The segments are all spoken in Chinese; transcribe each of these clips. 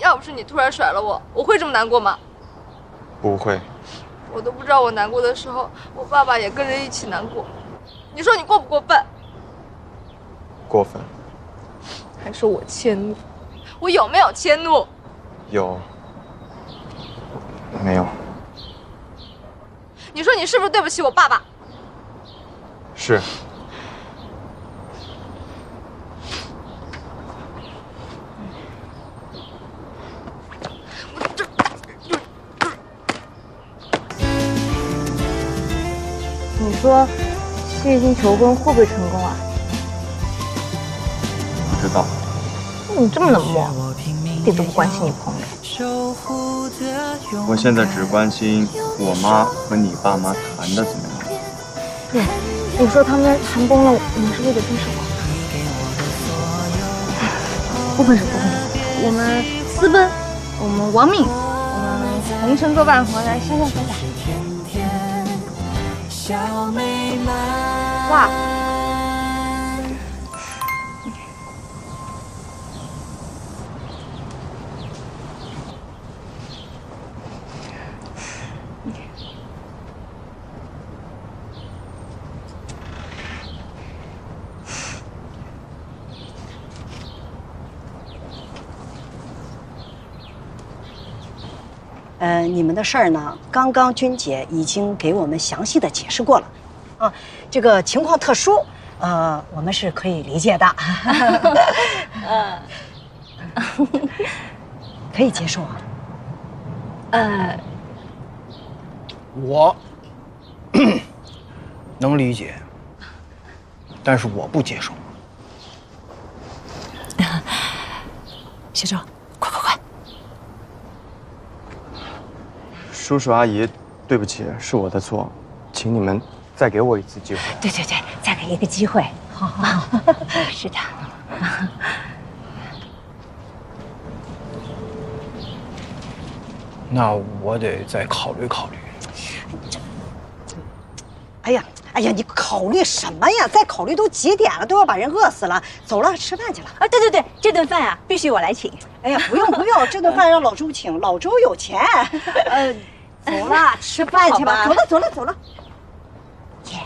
要不是你突然甩了我，我会这么难过吗？不会。我都不知道我难过的时候，我爸爸也跟着一起难过。你说你过不过分？过分。还说我迁怒，我有没有迁怒？有。没有。你说你是不是对不起我爸爸？是。你说谢金求婚会不会成功啊？不知道。你这么冷漠，一点都不关心你朋友。我现在只关心我妈和你爸妈谈的怎么样。对，你说他们谈崩了，我们是不是得分手啊？不分手，不分手，我们私奔，我们亡命，我们红尘作伴，回来想想。哇！你们的事儿呢，刚刚君姐已经给我们详细的解释过了，啊，这个情况特殊，我们是可以理解的，可以接受啊。我能理解，但是我不接受。小周，快！叔叔阿姨，对不起，是我的错，请你们再给我一次机会。对，再给一个机会。好，是的。那我得再考虑考虑。哎呀，你考虑什么呀？再考虑都几点了，都要把人饿死了。走了，吃饭去了。啊，对，这顿饭啊，必须我来请。哎呀，不用，这顿饭让老周请，老周有钱。走了，吃饭去吧。走了。耶。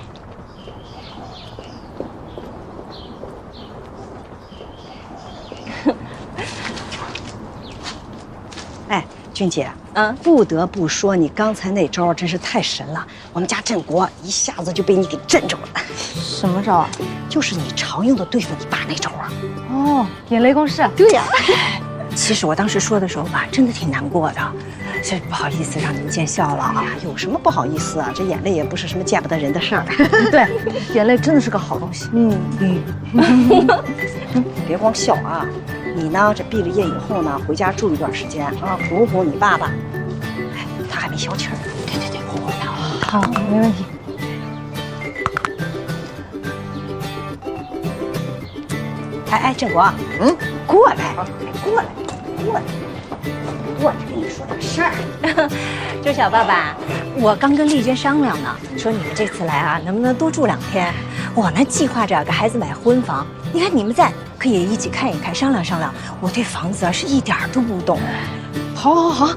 哎，君姐，不得不说，你刚才那招真是太神了。我们家镇国一下子就被你给镇住了。什么招啊？就是你常用的对付你爸那招啊。哦，眼泪公式。对呀。其实我当时说的时候吧，真的挺难过的，这不好意思让你们见笑了啊。有什么不好意思啊？这眼泪也不是什么见不得人的事儿。对，眼泪真的是个好东西。别光笑啊。你呢？这毕了业以后呢，回家住一段时间啊，哄哄你爸爸。哎，他还没消气儿。对，哄哄他。好，没问题。哎，振国，过来，过来，跟你说点事儿。周小爸爸，我刚跟丽娟商量呢，说你们这次来啊，能不能多住2天？我呢计划着给孩子买婚房，你看你们在。可以一起看一看，商量。我对房子啊是一点都不懂。好，